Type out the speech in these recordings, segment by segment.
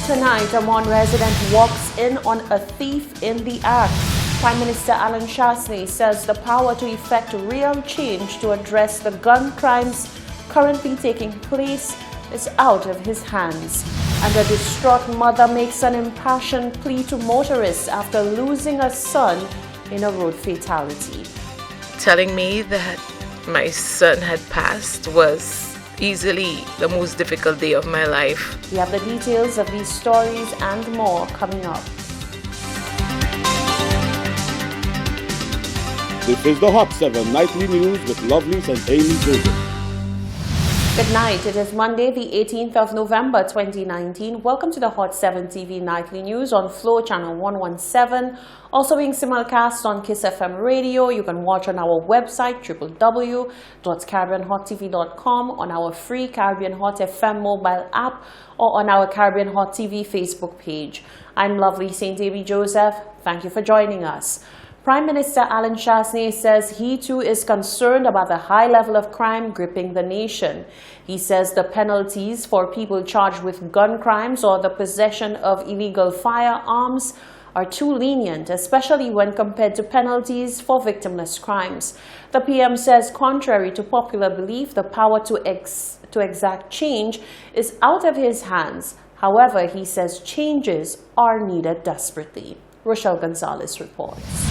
Tonight, a Mon resident walks in on a thief in the act. Prime Minister Alan Shasney says the power to effect real change to address the gun crimes currently taking place is out of his hands. And a distraught mother makes an impassioned plea to motorists after losing a son in a road fatality. Telling me that my son had passed was easily the most difficult day of my life. We have the details of these stories and more coming up. This is the Hot 7 Nightly News with Lovelace and Amy Joseph. Good night. It is Monday, the 18th of November, 2019. Welcome to the Hot 7 TV Nightly News on Flow Channel 117. Also being simulcast on Kiss FM Radio. You can watch on our website, www.caribbeanhottv.com, on our free Caribbean Hot FM mobile app, or on our Caribbean Hot TV Facebook page. I'm Lovely St. Amy Joseph. Thank you for joining us. Prime Minister Alan Shasney says he too is concerned about the high level of crime gripping the nation. He says the penalties for people charged with gun crimes or the possession of illegal firearms are too lenient, especially when compared to penalties for victimless crimes. The PM says, contrary to popular belief, the power to exact change is out of his hands. However, he says changes are needed desperately. Rochelle Gonzalez reports.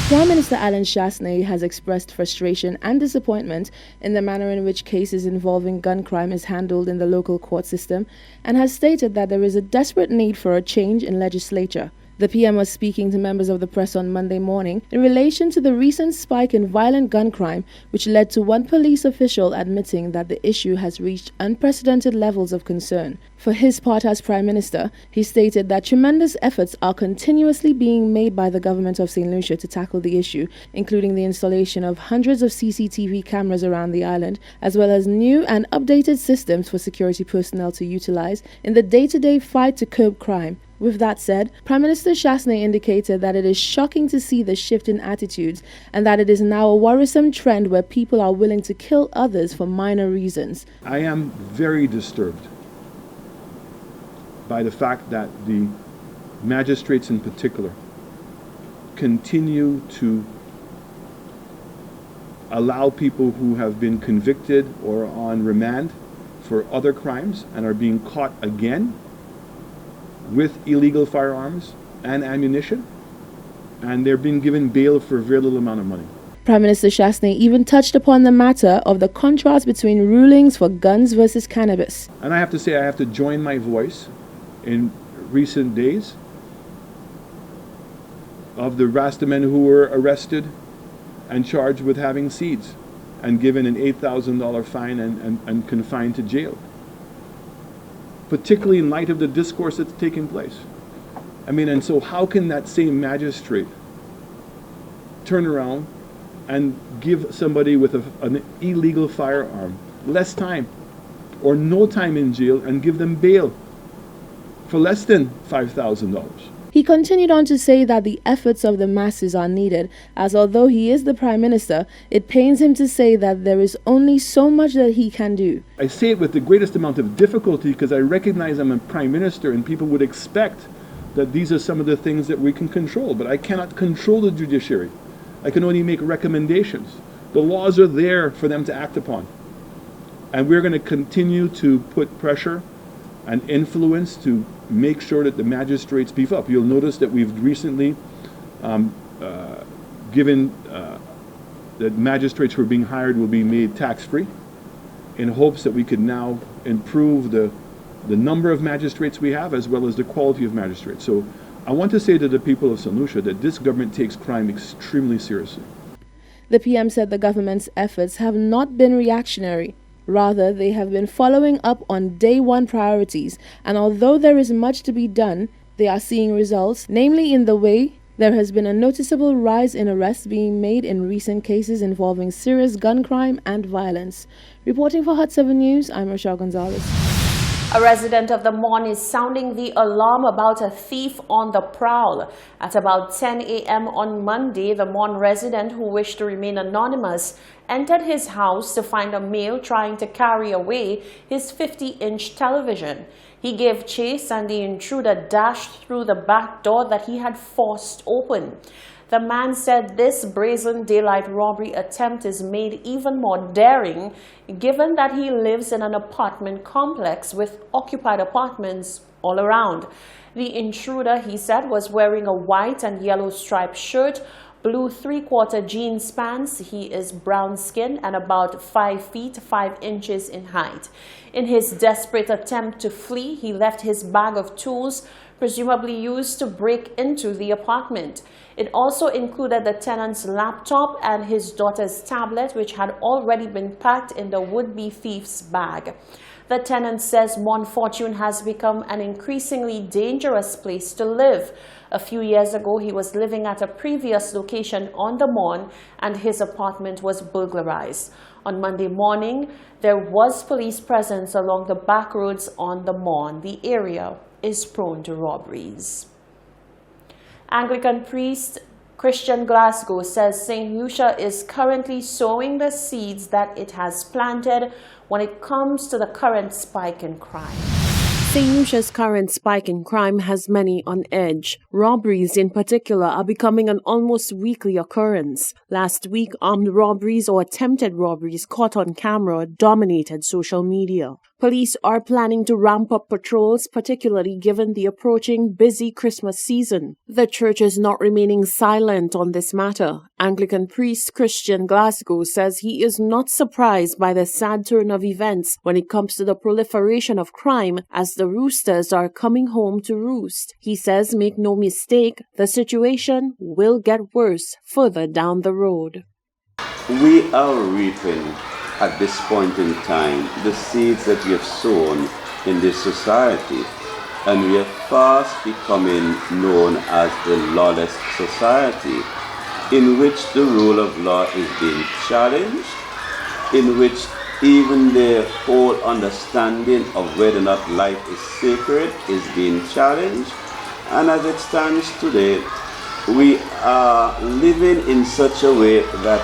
Prime Minister Alan Shasney has expressed frustration and disappointment in the manner in which cases involving gun crime is handled in the local court system and has stated that there is a desperate need for a change in legislature. The PM was speaking to members of the press on Monday morning in relation to the recent spike in violent gun crime, which led to one police official admitting that the issue has reached unprecedented levels of concern. For his part as Prime Minister, he stated that tremendous efforts are continuously being made by the government of St. Lucia to tackle the issue, including the installation of hundreds of CCTV cameras around the island, as well as new and updated systems for security personnel to utilize in the day-to-day fight to curb crime. With that said, Prime Minister Shasney indicated that it is shocking to see the shift in attitudes and that it is now a worrisome trend where people are willing to kill others for minor reasons. I am very disturbed by the fact that the magistrates in particular continue to allow people who have been convicted or on remand for other crimes and are being caught again with illegal firearms and ammunition, and they're being given bail for a very little amount of money. Prime Minister Shasney even touched upon the matter of the contrast between rulings for guns versus cannabis. And I have to say, I have to join my voice in recent days of the Rastamen who were arrested and charged with having seeds and given an $8,000 fine and confined to jail, particularly in light of the discourse that's taking place. I mean, and so how can that same magistrate turn around and give somebody with an illegal firearm less time or no time in jail and give them bail for less than $5,000? He continued on to say that the efforts of the masses are needed, as although he is the Prime Minister, it pains him to say that there is only so much that he can do. I say it with the greatest amount of difficulty because I recognize I'm a Prime Minister and people would expect that these are some of the things that we can control, but I cannot control the judiciary. I can only make recommendations. The laws are there for them to act upon. And we're going to continue to put pressure and influence to make sure that the magistrates beef up. You'll notice that we've recently given that magistrates who are being hired will be made tax-free in hopes that we could now improve the number of magistrates we have as well as the quality of magistrates. So I want to say to the people of St. Lucia that this government takes crime extremely seriously. The PM said the government's efforts have not been reactionary. Rather, they have been following up on day one priorities, and although there is much to be done, they are seeing results, namely in the way there has been a noticeable rise in arrests being made in recent cases involving serious gun crime and violence. Reporting for Hot 7 News, I'm Rochelle Gonzalez. A resident of the Mon is sounding the alarm about a thief on the prowl. At about 10 a.m. on Monday, the Mon resident, who wished to remain anonymous, entered his house to find a male trying to carry away his 50-inch television. He gave chase and the intruder dashed through the back door that he had forced open. The man said this brazen daylight robbery attempt is made even more daring given that he lives in an apartment complex with occupied apartments all around. The intruder, he said, was wearing a white and yellow striped shirt, blue 3/4 jeans pants. He is brown skinned and about 5 feet 5 inches in height. In his desperate attempt to flee, he left his bag of tools, presumably used to break into the apartment. It also included the tenant's laptop and his daughter's tablet, which had already been packed in the would-be thief's bag. The tenant says Mon Fortune has become an increasingly dangerous place to live. A few years ago, he was living at a previous location on the Mon and his apartment was burglarized. On Monday morning, there was police presence along the back roads on the Mon. The area is prone to robberies. Anglican priest Christian Glasgow says St. Lucia is currently sowing the seeds that it has planted when it comes to the current spike in crime. St. Lucia's current spike in crime has many on edge. Robberies in particular are becoming an almost weekly occurrence. Last week, armed robberies or attempted robberies caught on camera dominated social media. Police are planning to ramp up patrols, particularly given the approaching busy Christmas season. The church is not remaining silent on this matter. Anglican priest Christian Glasgow says he is not surprised by the sad turn of events when it comes to the proliferation of crime as the roosters are coming home to roost. He says, make no mistake, the situation will get worse further down the road. We are reaping at this point in time the seeds that we have sown in this society, and we are fast becoming known as the lawless society, in which the rule of law is being challenged, in which even the whole understanding of whether or not life is sacred is being challenged. And as it stands today, we are living in such a way that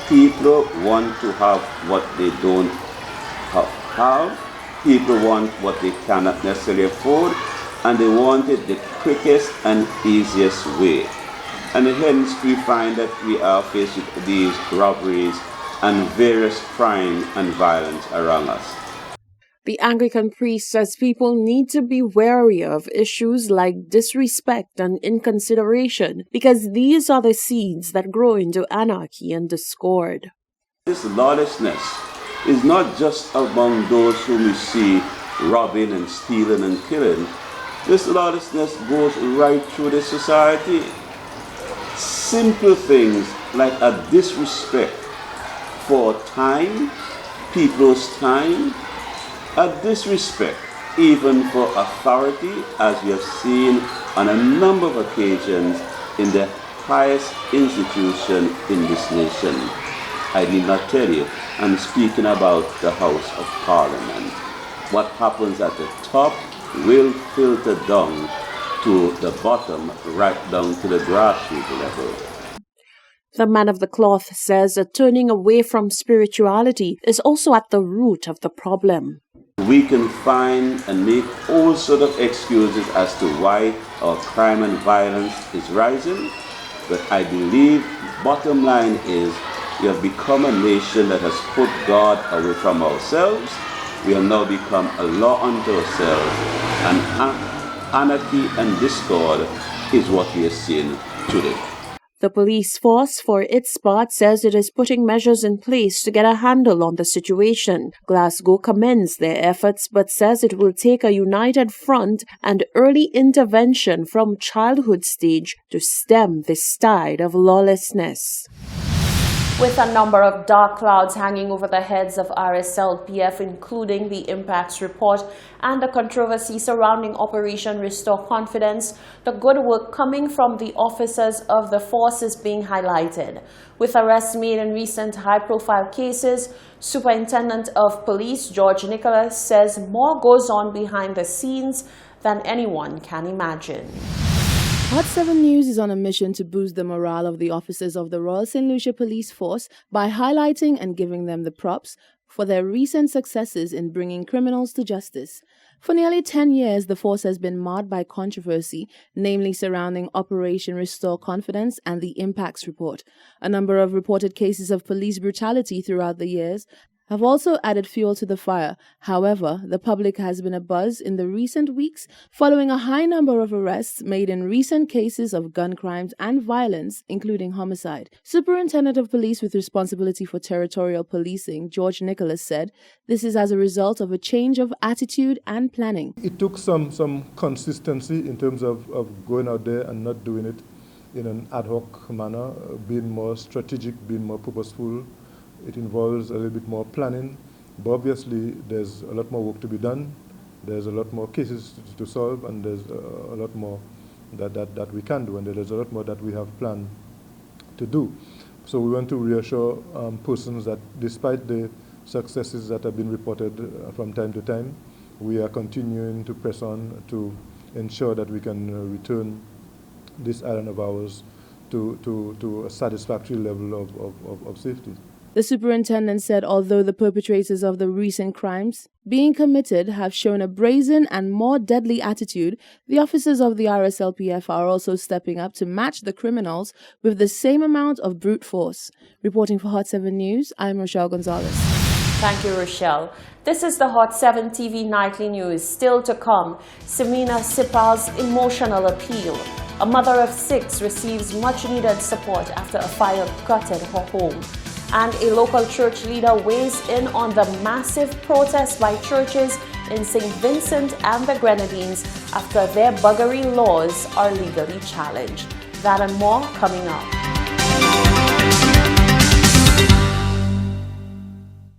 people want to have what they don't have. People want what they cannot necessarily afford, and they want it the quickest and easiest way. And hence we find that we are faced with these robberies and various crime and violence around us. The Anglican priest says people need to be wary of issues like disrespect and inconsideration because these are the seeds that grow into anarchy and discord. This lawlessness is not just among those whom we see robbing and stealing and killing. This lawlessness goes right through the society. Simple things like a disrespect for time, people's time, a disrespect even for authority, as we have seen on a number of occasions in the highest institution in this nation. I need not tell you, I'm speaking about the House of Parliament. What happens at the top will filter down to the bottom, right down to the grassroots level. The man of the cloth says a turning away from spirituality is also at the root of the problem. We can find and make all sorts of excuses as to why our crime and violence is rising, but I believe bottom line is we have become a nation that has put God away from ourselves. We have now become a law unto ourselves, and anarchy and discord is what we are seeing today. The police force, for its part, says it is putting measures in place to get a handle on the situation. Glasgow commends their efforts but says it will take a united front and early intervention from childhood stage to stem this tide of lawlessness. With a number of dark clouds hanging over the heads of RSLPF, including the impacts report and the controversy surrounding Operation Restore Confidence, the good work coming from the officers of the force is being highlighted. With arrests made in recent high-profile cases, Superintendent of Police George Nicholas says more goes on behind the scenes than anyone can imagine. Hot 7 News is on a mission to boost the morale of the officers of the Royal St. Lucia Police Force by highlighting and giving them the props for their recent successes in bringing criminals to justice. For nearly 10 years, the force has been marred by controversy, namely surrounding Operation Restore Confidence and the Impacts Report. A number of reported cases of police brutality throughout the years have also added fuel to the fire. However, the public has been abuzz in the recent weeks following a high number of arrests made in recent cases of gun crimes and violence, including homicide. Superintendent of Police with responsibility for territorial policing, George Nicholas, said this is as a result of a change of attitude and planning. It took some consistency in terms of going out there and not doing it in an ad hoc manner, being more strategic, being more purposeful. It involves a little bit more planning, but obviously there's a lot more work to be done. There's a lot more cases to solve, and there's a lot more that we can do, and there's a lot more that we have planned to do. So we want to reassure persons that despite the successes that have been reported from time to time, we are continuing to press on to ensure that we can return this island of ours to a satisfactory level of safety. The superintendent said although the perpetrators of the recent crimes being committed have shown a brazen and more deadly attitude, the officers of the RSLPF are also stepping up to match the criminals with the same amount of brute force. Reporting for Hot 7 News, I'm Rochelle Gonzalez. Thank you, Rochelle. This is the Hot 7 TV Nightly News. Still to come, Semina Sipal's emotional appeal. A mother of 6 receives much-needed support after a fire gutted her home. And a local church leader weighs in on the massive protest by churches in St. Vincent and the Grenadines after their buggery laws are legally challenged. That and more coming up.